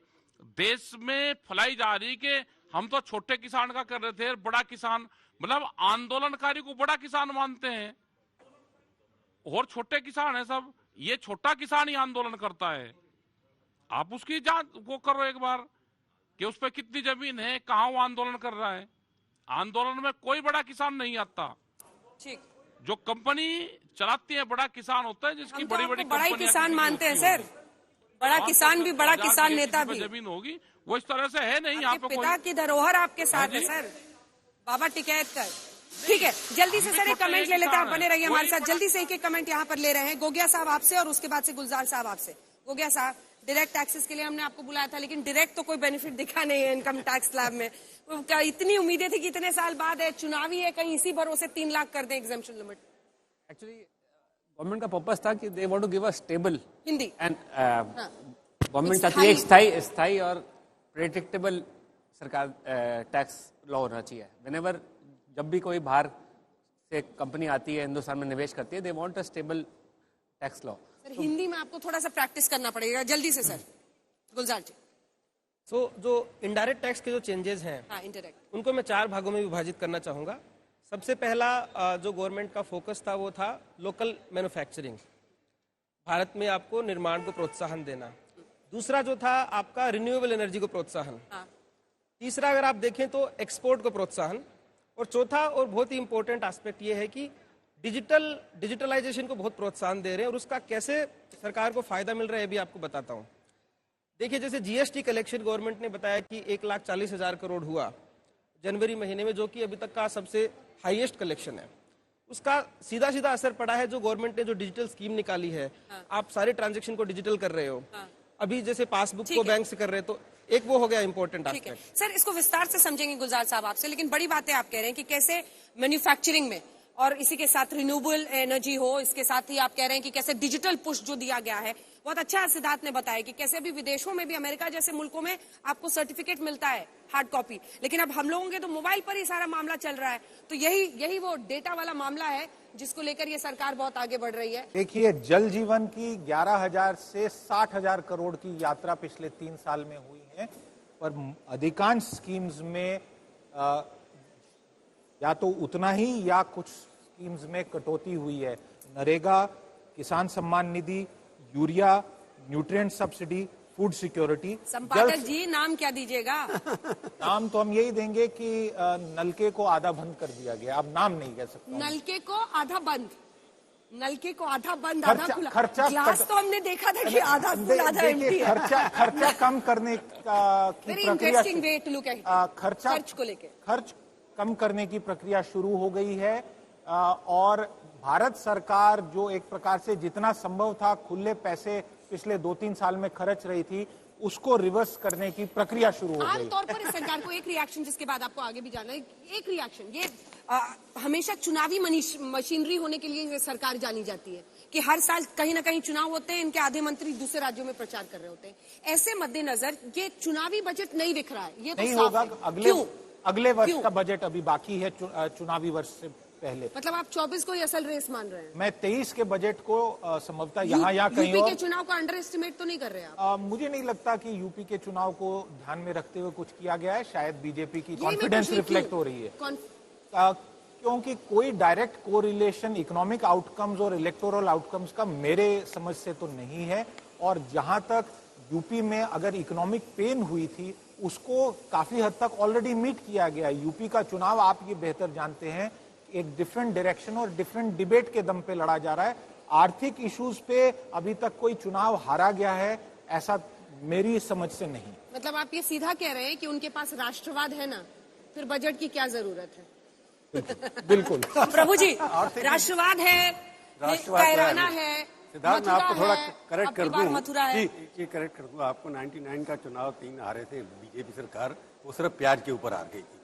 देश में फैलाई जा रही कि हम तो छोटे किसान का कर रहे थे, बड़ा किसान मतलब आंदोलनकारी को बड़ा किसान मानते हैं और छोटे किसान है सब। ये छोटा किसान ही आंदोलन करता है। आप उसकी जांच वो करो एक बार कि उस पर कितनी जमीन है, कहाँ वो आंदोलन कर रहा है। आंदोलन में कोई बड़ा किसान नहीं आता। ठीक, जो कंपनी चलाती है बड़ा किसान होता है, जिसकी बड़ी बड़ी बड़ा ही किसान मानते हैं सर। बड़ा किसान भी, बड़ा किसान नेता भी। जमीन होगी वो इस तरह से है नहीं। यहाँ पे पिता की धरोहर आपके साथ है सर, बाबा टिकैत कर। ठीक है, जल्दी से सर एक कमेंट ले लेते हैं, आप बने रहिए हमारे साथ। जल्दी से एक कमेंट यहाँ पर ले रहे हैं, गोगिया साहब आपसे और उसके बाद से गुलजार साहब आपसे। गोगिया साहब, डायरेक्ट टैक्सेस के लिए हमने आपको बुलाया था, लेकिन डायरेक्ट तो कोई बेनिफिट दिखा नहीं है इनकम टैक्स स्लैब में। इतनी उम्मीदें थी कि इतने साल बाद है, चुनावी है, कहीं इसी भरोसे 3 लाख कर दें एग्जेम्पशन लिमिट। एक्चुअली गवर्नमेंट का पर्पस था कि they want to give a stable Hindi and government चाहती है स्थायी और प्रेडिक्टेबल सरकार टैक्स लॉ होना चाहिए। व्हेनेवर जब भी कोई बाहर से कंपनी आती है हिंदुस्तान में निवेश करती है, they want a stable tax law. Sir Hindi में आपको थोड़ा सा प्रैक्टिस करना पड़ेगा, जल्दी से सर। गुलजार जी। जो इनडायरेक्ट टैक्स के जो चेंजेस हैं, हाँ, इंडायरेक्ट, उनको मैं 4 भागों में विभाजित करना चाहूँगा। सबसे पहला जो गवर्नमेंट का फोकस था वो था लोकल मैन्युफैक्चरिंग, भारत में आपको निर्माण को प्रोत्साहन देना। दूसरा जो था आपका रिन्यूएबल एनर्जी को प्रोत्साहन। तीसरा अगर आप देखें तो एक्सपोर्ट को प्रोत्साहन। और चौथा और बहुत ही इंपॉर्टेंट एस्पेक्ट ये है कि डिजिटलाइजेशन को बहुत प्रोत्साहन दे रहे हैं, और उसका कैसे सरकार को फायदा मिल रहा है ये भी आपको बताता हूँ। देखिए, जैसे जीएसटी कलेक्शन गवर्नमेंट ने बताया कि 1,40,000 करोड़ हुआ जनवरी महीने में, जो कि अभी तक का सबसे हाईएस्ट कलेक्शन है। उसका सीधा सीधा असर पड़ा है जो गवर्नमेंट ने जो डिजिटल स्कीम निकाली है। आप सारे ट्रांजेक्शन को डिजिटल कर रहे हो। अभी जैसे पासबुक को बैंक से कर रहे हैं, तो एक वो हो गया इंपॉर्टेंट एस्पेक्ट। सर इसको विस्तार से समझेंगे गुलजार साहब आपसे, लेकिन बड़ी बातें आप कह रहे हैं कि कैसे मैन्युफैक्चरिंग में और इसी के साथ रिन्यूएबल एनर्जी हो, इसके साथ ही आप कह रहे हैं कि कैसे डिजिटल पुश जो दिया गया है। बहुत अच्छा सिद्धार्थ ने बताया कि कैसे अभी विदेशों में भी, अमेरिका जैसे मुल्कों में आपको सर्टिफिकेट मिलता है हार्ड कॉपी, लेकिन अब हम लोगों के तो मोबाइल पर ही सारा मामला चल रहा है। तो यही वो डेटा वाला मामला है जिसको लेकर ये सरकार बहुत आगे बढ़ रही है। देखिए, जल जीवन की 11,000 से 60,000 करोड़ की यात्रा पिछले 3 साल में हुई है, पर अधिकांश स्कीम्स में या तो उतना ही या कुछ स्कीम्स में कटौती हुई है। NREGA, Kisan Samman Nidhi, urea, nutrient subsidy, food security. संपादक जी नाम क्या दीजिएगा? नाम तो हम यही देंगे कि नलके को आधा बंद कर दिया गया। अब नाम नहीं कह सकता। नलके को आधा बंद, नलके को आधा बंद, आधा खुला। ग्लास तो हमने देखा था कि आधा फुल आधा एम्प्टी है। खर्चा कम करने की प्रक्रिया, खर्च को लेकर खर्च कम करने की प्रक्रिया शुरू हो गई है। और भारत सरकार जो एक प्रकार से जितना संभव था खुले पैसे पिछले 2-3 साल में खर्च रही थी उसको रिवर्स करने की प्रक्रिया शुरू हो गई। आमतौर पर इस सरकार को एक रिएक्शन, जिसके बाद आपको आगे भी जाना है, एक रिएक्शन ये हमेशा चुनावी मशीनरी होने के लिए सरकार जानी जाती है कि हर साल कहीं ना कहीं चुनाव होते हैं, इनके आधे मंत्री दूसरे राज्यों में प्रचार कर रहे होते हैं। ऐसे मद्देनजर ये चुनावी बजट नहीं दिख रहा है, ये तो नहीं साफ होगा। है। अगले वर्ष का बजट अभी बाकी है, चुनावी वर्ष से पहले। मतलब आप 24 को ही असल रेस मान रहे हैं? मैं 23 के बजट को संभवतः यहाँ कहीं यूपी के चुनाव को अंडर एस्टिमेट तो नहीं कर रहे आप? मुझे नहीं लगता कि यूपी के चुनाव को ध्यान में रखते हुए कुछ किया गया है। शायद बीजेपी की कॉन्फिडेंस रिफ्लेक्ट हो रही है, क्योंकि कोई डायरेक्ट कोरिलेशन इकोनॉमिक आउटकम्स और इलेक्टोरल आउटकम्स का मेरे समझ से तो नहीं है। और जहां तक यूपी में अगर इकोनॉमिक पेन हुई थी उसको काफी हद तक ऑलरेडी मीट किया गया। यूपी का चुनाव आप ये बेहतर जानते हैं एक डिफरेंट डायरेक्शन और डिफरेंट डिबेट के दम पे लड़ा जा रहा है। आर्थिक इश्यूज पे अभी तक कोई चुनाव हारा गया है ऐसा मेरी समझ से नहीं। मतलब आप ये सीधा कह रहे हैं कि उनके पास राष्ट्रवाद है ना, फिर बजट की क्या जरूरत है? बिल्कुल प्रभु जी, राष्ट्रवाद है, कैराना है, सिद्धार्थ मैं आपको थोड़ा करेक्ट कर दूं, मथुरा है। ये करेक्ट कर दूं आपको। 99 का चुनाव 3 हारे थे बीजेपी सरकार, वो सिर्फ प्याज के ऊपर हार गई थी,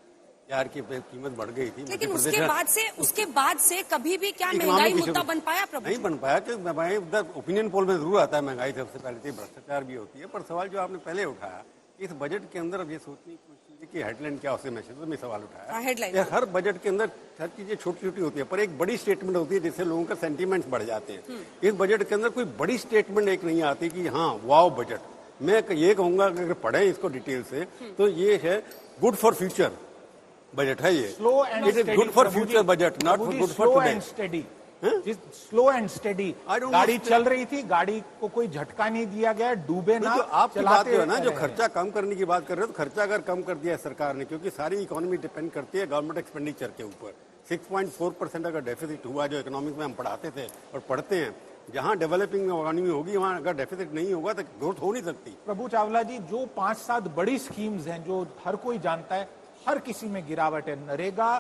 प्याज की कीमत बढ़ गई थी। लेकिन उसके बाद से कभी भी क्या महंगाई मुद्दा बन पाया? प्रभु नहीं बन पाया। कि उधर ओपिनियन पोल में जरूर आता है महंगाई सबसे पहले थी, भ्रष्टाचार भी होती है। पर सवाल जो आपने पहले उठाया, इस बजट के अंदर अब ये सोचने की कोशिश की हेडलाइन क्या होती है, मैं सवाल उठाया। हेडलाइन हर बजट के अंदर हर चीजें छोटी छोटी होती है, पर एक बड़ी स्टेटमेंट होती है जिससे लोगों का सेंटीमेंट्स बढ़ जाते हैं। इस बजट के अंदर कोई बड़ी स्टेटमेंट एक नहीं आती कि हाँ वाओ बजट। मैं ये कहूंगा कि अगर पढ़ें इसको डिटेल से तो ये है गुड फॉर फ्यूचर बजट है। ये slow and it is good for future budget, not good for today. Slow and steady. गाड़ी चल रही थी, गाड़ी को कोई झटका नहीं दिया गया, डूबे ना। आप बात जो है ना, जो खर्चा कम करने की बात कर रहे हो, तो खर्चा अगर कम कर दिया है सरकार ने, क्योंकि सारी इकोनॉमी डिपेंड करती है गवर्नमेंट एक्सपेंडिचर के ऊपर। 6.4% अगर डेफिसिट हुआ, जो इकोनॉमिक्स में हम पढ़ाते थे और पढ़ते हैं, जहां डेवलपिंग इकोनॉमी होगी वहां अगर डेफिसिट नहीं होगा तो ग्रोथ हो नहीं सकती। प्रभु चावला जी, जो 5-7 बड़ी स्कीम्स हैं जो हर कोई जानता है, हर किसी में गिरावट है। नरेगा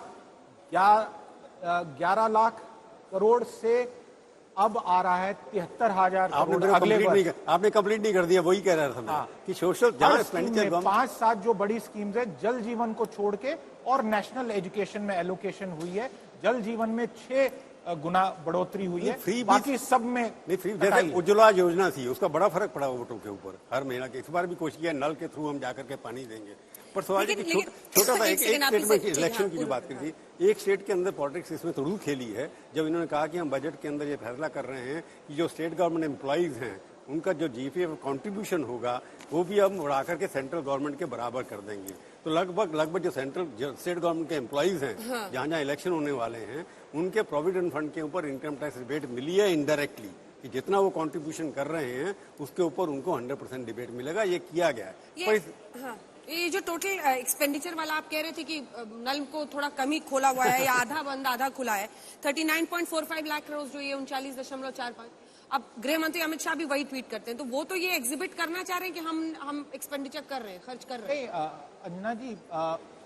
11 लाख करोड़ से अब आ रहा है 73,000 करोड़ अगले वर्ष। आपने कंप्लीट नहीं कर दिया, वही कह रहा था कि सोशल 5-7 जो बड़ी स्कीम्स है, जल जीवन को छोड़ के और नेशनल एजुकेशन में एलोकेशन हुई है। जल जीवन में 6 गुना बढ़ोतरी हुई है, फ्री बाकी सब में नहीं। फ्री जैसे उज्ज्वला योजना थी, उसका बड़ा फर्क पड़ा वोटों के ऊपर हर महीना के। इस बार भी कोशिश किया नल के थ्रू हम जाकर के पानी देंगे, पर सवाल है कि छोटा सा एक स्टेट में इलेक्शन की जो बात करी थी, एक स्टेट के अंदर पॉलिटिक्स इसमें तो रूल खेली है जब इन्होंने कहा कि हम बजट के अंदर ये फैसला कर रहे हैं कि जो स्टेट गवर्नमेंट एम्प्लॉइज हैं उनका जो जीपीएफ कंट्रीब्यूशन होगा वो भी हम बढ़ा करके सेंट्रल गवर्नमेंट के बराबर कर देंगे। तो लगभग जो स्टेट गवर्नमेंट के एम्प्लॉइज हैं, जहां जहां इलेक्शन होने वाले हैं, उनके प्रोविडेंट फंड के ऊपर इनकम टैक्स रिबेट मिली है इनडायरेक्टली, कि जितना वो कंट्रीब्यूशन कर रहे हैं उसके ऊपर उनको 100% रिबेट मिलेगा। ये किया गया है। ये जो टोटल एक्सपेंडिचर वाला आप कह रहे थे कि नल को थोड़ा कम ही खोला हुआ है या आधा बंद आधा खुला है, 39.45 लाख करोड़ जो ये 39.45। अब गृह मंत्री अमित शाह भी वही ट्वीट करते हैं, तो वो तो ये एग्जिबिट करना चाह रहे हैं कि हम एक्सपेंडिचर कर रहे हैं, खर्च कर रहे हैं। अंजना जी,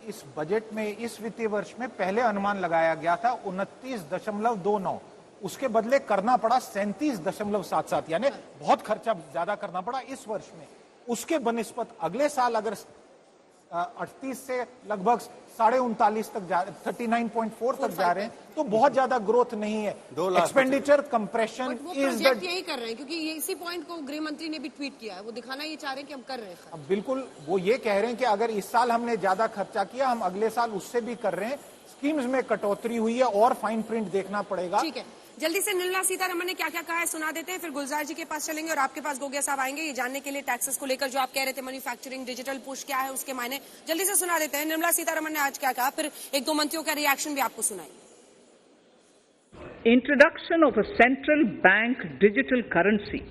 इस बजट में इस वित्तीय वर्ष में पहले अनुमान लगाया गया था 29.29, उसके बदले करना पड़ा 37.77, यानी बहुत खर्चा ज्यादा करना पड़ा इस वर्ष में। उसके बनिस्पत अगले साल अगर 38 से लगभग 39.5 तक 39.4 तक जा रहे हैं तो बहुत ज्यादा ग्रोथ नहीं है। एक्सपेंडिचर कंप्रेशन इज यही कर रहे हैं, क्योंकि ये इसी पॉइंट को गृह मंत्री ने भी ट्वीट किया है, वो दिखाना ये चाह रहे हैं कि हम कर रहे हैं। अब बिल्कुल वो ये कह रहे हैं कि अगर इस साल हमने ज्यादा खर्चा किया, हम अगले साल उससे भी कर रहे हैं। स्कीम्स में कटौती हुई है और फाइन प्रिंट देखना पड़ेगा। ठीक है, जल्दी से निर्मला सीतारमण ने क्या क्या कहा है सुना देते हैं, फिर गुलजार जी के पास चलेंगे और आपके पास गोगिया साहब आएंगे ये जानने के लिए टैक्सेस को लेकर जो आप कह रहे थे, मैन्युफैक्चरिंग डिजिटल पुश क्या है उसके मायने। जल्दी से सुना देते हैं निर्मला सीतारमण ने आज क्या कहा, फिर 1-2 मंत्रियों का रिएक्शन भी आपको सुनाएंगे। Introduction of a central bank digital currency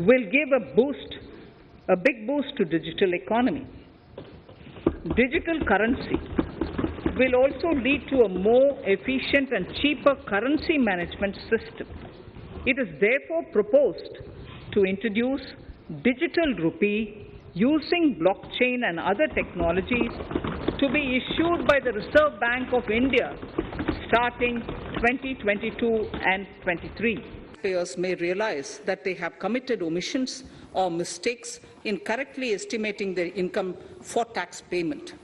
will give a big boost to digital economy. Digital currency will also lead to a more efficient and cheaper currency management system. It is therefore proposed to introduce digital rupee using blockchain and other technologies to be issued by the Reserve Bank of India starting 2022 and 23. Payers may realize that they have committed omissions or mistakes in correctly estimating their income for tax payment.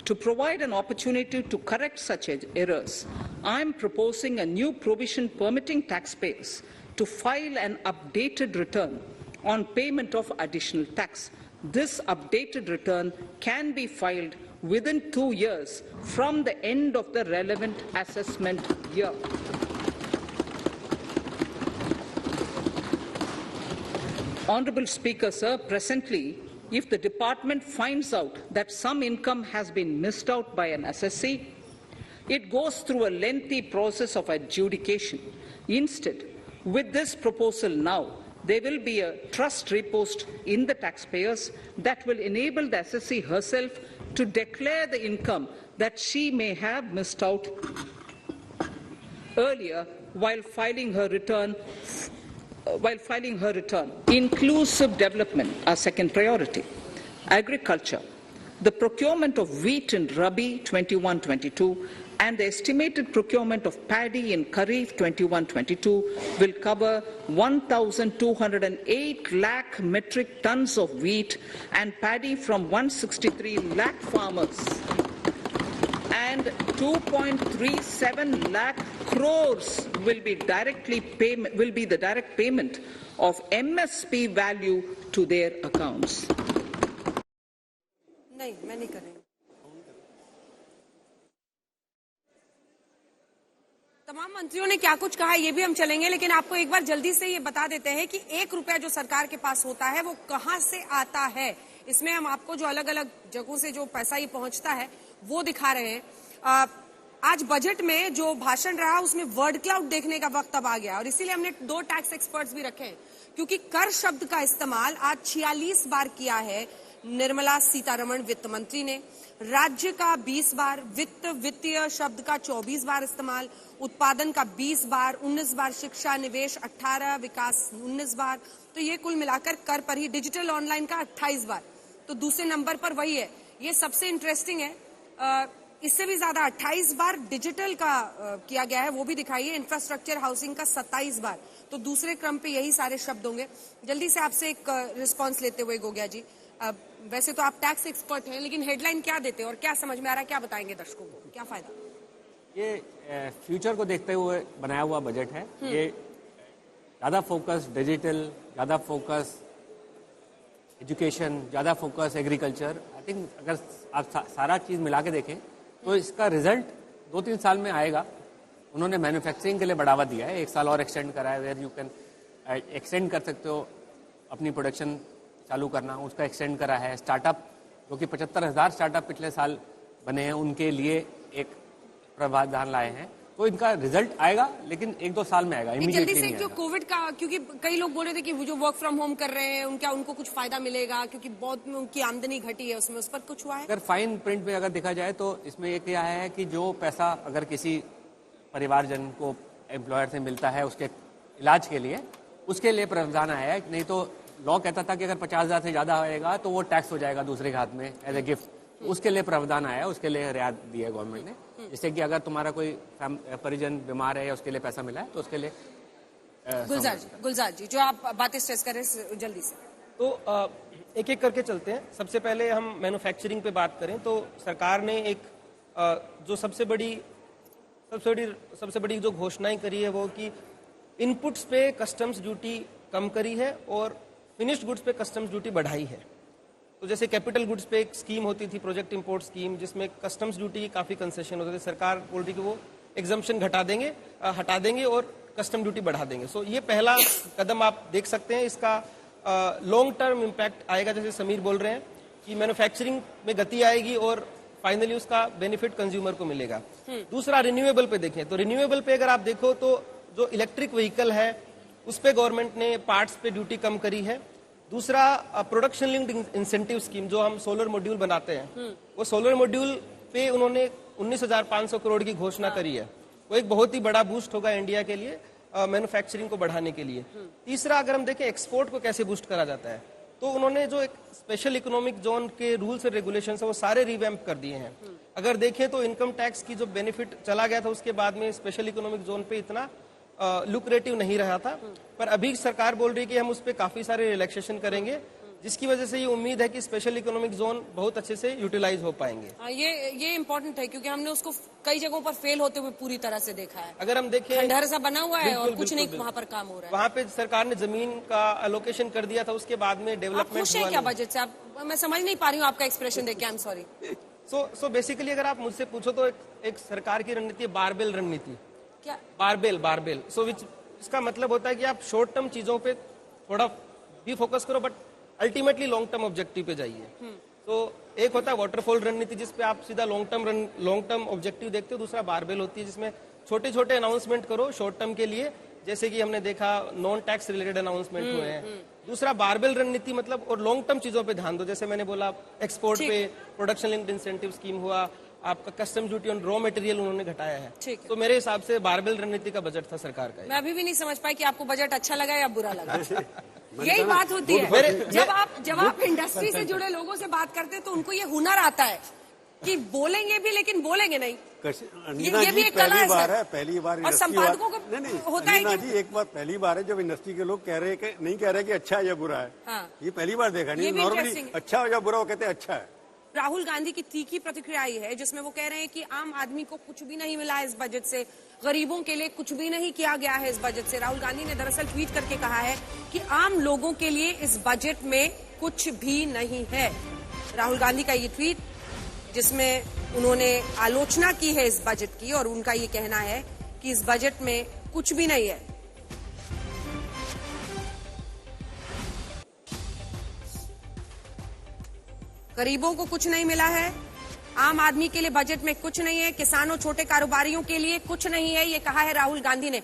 To provide an opportunity to correct such errors, I am proposing a new provision permitting taxpayers to file an updated return on payment of additional tax. This updated return can be filed within 2 years from the end of the relevant assessment year. Honourable Speaker, sir, presently, if the department finds out that some income has been missed out by an assessee, it goes through a lengthy process of adjudication. Instead, with this proposal now, there will be a trust repost in the taxpayers that will enable the assessee herself to declare the income that she may have missed out earlier while filing her return. Inclusive development, our second priority. Agriculture. The procurement of wheat in Rabi 21-22 and the estimated procurement of paddy in Kharif 21-22 will cover 1,208 lakh metric tons of wheat and paddy from 163 lakh farmers, and 2.37 lakh crores will be the direct payment of MSP value to their accounts. नहीं, मैं नहीं कर रही। तमाम मंत्रियों ने क्या कुछ कहा ये भी हम चलेंगे, लेकिन आपको एक बार जल्दी से ये बता देते हैं कि 1 रुपया जो सरकार के पास होता है वो कहां से आता है। इसमें हम आपको जो अलग अलग जगहों से जो पैसा ये पहुंचता है वो दिखा रहे हैं। आज बजट में जो भाषण रहा उसमें वर्ड क्लाउड देखने का वक्त अब आ गया, और इसीलिए हमने 2 टैक्स एक्सपर्ट्स भी रखे हैं, क्योंकि कर शब्द का इस्तेमाल आज 46 बार किया है निर्मला सीतारमण वित्त मंत्री ने, राज्य का 20 बार, वित्तीय शब्द का 24 बार इस्तेमाल, उत्पादन का 20 बार, 19 बार शिक्षा निवेश 18, विकास 19 बार, तो ये कुल मिलाकर कर पर ही, डिजिटल ऑनलाइन का 28 बार, तो दूसरे नंबर पर वही है। ये सबसे इंटरेस्टिंग है, इससे भी ज्यादा 28 बार डिजिटल का किया गया है, वो भी दिखाइए। इंफ्रास्ट्रक्चर हाउसिंग का 27 बार, तो दूसरे क्रम पे यही सारे शब्द होंगे। जल्दी से आपसे एक रिस्पांस लेते हुए गोगिया जी, वैसे तो आप टैक्स एक्सपर्ट हैं, लेकिन हेडलाइन क्या देते हैं और क्या समझ में आ रहा है, क्या बताएंगे दर्शकों को, क्या फायदा? ये फ्यूचर को देखते हुए बनाया हुआ बजट है। ये ज्यादा फोकस डिजिटल, ज्यादा फोकस एजुकेशन, ज्यादा फोकस एग्रीकल्चर। आई थिंक अगर आप सारा चीज मिला के देखें तो इसका रिजल्ट 2-3 साल में आएगा। उन्होंने मैन्युफैक्चरिंग के लिए बढ़ावा दिया है, 1 साल और एक्सटेंड करा है, वेयर यू कैन एक्सटेंड कर सकते हो अपनी प्रोडक्शन चालू करना, उसका एक्सटेंड करा है। स्टार्टअप, जो कि 75,000 स्टार्टअप पिछले साल बने हैं, उनके लिए एक प्रावधान लाए हैं। तो इनका रिजल्ट आएगा, लेकिन 1-2 साल में आएगा, इमीडिएटली नहीं आएगा। जो कोविड का, क्योंकि कई लोग बोल रहे थे कि वो जो वर्क फ्रॉम होम कर रहे हैं उनको कुछ फायदा मिलेगा, क्योंकि बहुत उनकी आमदनी घटी है, उसमें उस पर कुछ हुआ है? अगर फाइन प्रिंट में अगर देखा जाए तो इसमें एक यह है कि जो पैसा अगर किसी परिवारजन को एम्प्लॉयर से मिलता है उसके इलाज के लिए, उसके लिए प्रावधान आया है। नहीं तो लॉ कहता था कि अगर 50,000 से ज्यादा आएगा तो वो टैक्स हो जाएगा दूसरे के हाथ में एज ए गिफ्ट, उसके लिए प्रावधान आया है, उसके लिए रियायत दी है गवर्नमेंट ने। जैसे कि अगर तुम्हारा कोई परिजन बीमार है या उसके लिए पैसा मिला है तो उसके लिए। गुलजार जी जो आप बातें स्ट्रेस करें जल्दी से, तो एक एक करके चलते हैं। सबसे पहले हम मैन्युफैक्चरिंग पे बात करें तो सरकार ने एक जो सबसे बड़ी जो घोषणाएं करी है वो कि इनपुट्स पे कस्टम्स ड्यूटी कम करी है और फिनिश्ड गुड्स पे कस्टम्स ड्यूटी बढ़ाई है। तो जैसे कैपिटल गुड्स पे एक स्कीम होती थी, प्रोजेक्ट इंपोर्ट स्कीम, जिसमें कस्टम्स ड्यूटी की काफी कंसेशन होते थे। सरकार बोल रही कि वो एग्जम्पशन हटा देंगे और कस्टम ड्यूटी बढ़ा देंगे। सो ये पहला कदम आप देख सकते हैं। इसका लॉन्ग टर्म इम्पैक्ट आएगा, जैसे समीर बोल रहे हैं कि मैन्युफैक्चरिंग में गति आएगी और फाइनली उसका बेनिफिट कंज्यूमर को मिलेगा। दूसरा, रिन्यूएबल पे देखें तो रिन्यूएबल पे अगर आप देखो तो जो इलेक्ट्रिक व्हीकल है उस पे गवर्नमेंट ने पार्ट्स पे ड्यूटी कम करी है। दूसरा, प्रोडक्शन लिंक्ड इंसेंटिव स्कीम, जो हम सोलर मॉड्यूल बनाते हैं, वो सोलर मॉड्यूल पे उन्होंने 19,500 करोड़ की घोषणा करी है। वो एक बहुत ही बड़ा बूस्ट होगा इंडिया के लिए, मैन्युफैक्चरिंग को बढ़ाने के लिए। तीसरा, अगर हम देखें एक्सपोर्ट को कैसे बूस्ट करा जाता है, तो उन्होंने जो एक स्पेशल इकोनॉमिक जोन के रूल्स और रेगुलेशंस है वो सारे रिवैम्प कर दिए हैं। अगर देखें तो इनकम टैक्स की जो बेनिफिट चला गया था उसके बाद में स्पेशल इकोनॉमिक जोन पे इतना लुक्रेटिव नहीं रहा था। पर अभी सरकार बोल रही है कि हम उस पर काफी सारे रिलैक्सेशन करेंगे, जिसकी वजह से ये उम्मीद है कि स्पेशल इकोनॉमिक जोन बहुत अच्छे से यूटिलाइज हो पाएंगे। ये इम्पोर्टेंट है क्योंकि हमने उसको कई जगहों पर फेल होते हुए पूरी तरह से देखा है। अगर हम देखें, खंडहर सा बना हुआ है बिल्कुल, और कुछ बिल्कुल, नहीं वहाँ पर काम हो रहा है। वहाँ पे सरकार ने जमीन का अलोकेशन कर दिया था, उसके बाद में डेवलपमेंट खुश है क्या बजट से? आप, मैं समझ नहीं पा रही हूँ आपका एक्सप्रेशन देख के, I am sorry. So basically अगर आप मुझसे पूछो तो एक सरकार की रणनीति है बारबेल रणनीति। क्या? बारबेल सो विच, इसका मतलब होता है कि आप शॉर्ट टर्म चीजों पे थोड़ा भी फोकस करो, but ultimately long term objective पे जाइए। तो एक होता है वाटरफॉल रणनीति, जिसपे आप सीधा लॉन्ग टर्म ऑब्जेक्टिव देखते हो। दूसरा बारबेल होती है, जिसमें छोटे छोटे अनाउंसमेंट करो शॉर्ट टर्म के लिए, जैसे कि हमने देखा नॉन टैक्स रिलेटेड अनाउंसमेंट हुए हैं। दूसरा बारबेल रणनीति मतलब, और लॉन्ग टर्म चीजों पे ध्यान दो, जैसे मैंने बोला एक्सपोर्ट पे प्रोडक्शन लिंक्ड इंसेंटिव स्कीम हुआ, आपका custom duty on raw material उन्होंने घटाया है। तो मेरे हिसाब से बारबेल रणनीति का बजट था सरकार का। मैं अभी भी नहीं समझ पाई कि आपको बजट अच्छा लगा या बुरा लगा। यही बात होती है जब आप इंडस्ट्री से जुड़े लोगों से बात करते हैं तो उनको ये हुनर आता है कि बोलेंगे भी लेकिन बोलेंगे नहीं। ये भी एक कला है। पहली बार और संपादकों को होता है जी, एक बार पहली बार है जब इंडस्ट्री के लोग कह रहे हैं कि नहीं कह रहे कि अच्छा है या बुरा है। हाँ। ये पहली बार देखा नहीं। नॉर्मली अच्छा हो या बुरा हो कहते हैं अच्छा है। राहुल गांधी की तीखी प्रतिक्रिया आई है, जिसमें वो कह रहे हैं कि आम आदमी को कुछ भी नहीं मिला है इस बजट से, गरीबों के लिए कुछ भी नहीं किया गया है इस बजट से। राहुल गांधी ने दरअसल ट्वीट करके कहा है कि आम लोगों के लिए इस बजट में कुछ भी नहीं है। राहुल गांधी का ये ट्वीट, जिसमें उन्होंने आलोचना की है इस बजट की, और उनका ये कहना है कि इस बजट में कुछ भी नहीं है। गरीबों को कुछ नहीं मिला है, आम आदमी के लिए बजट में कुछ नहीं है, किसानों छोटे कारोबारियों के लिए कुछ नहीं है, ये कहा है राहुल गांधी ने।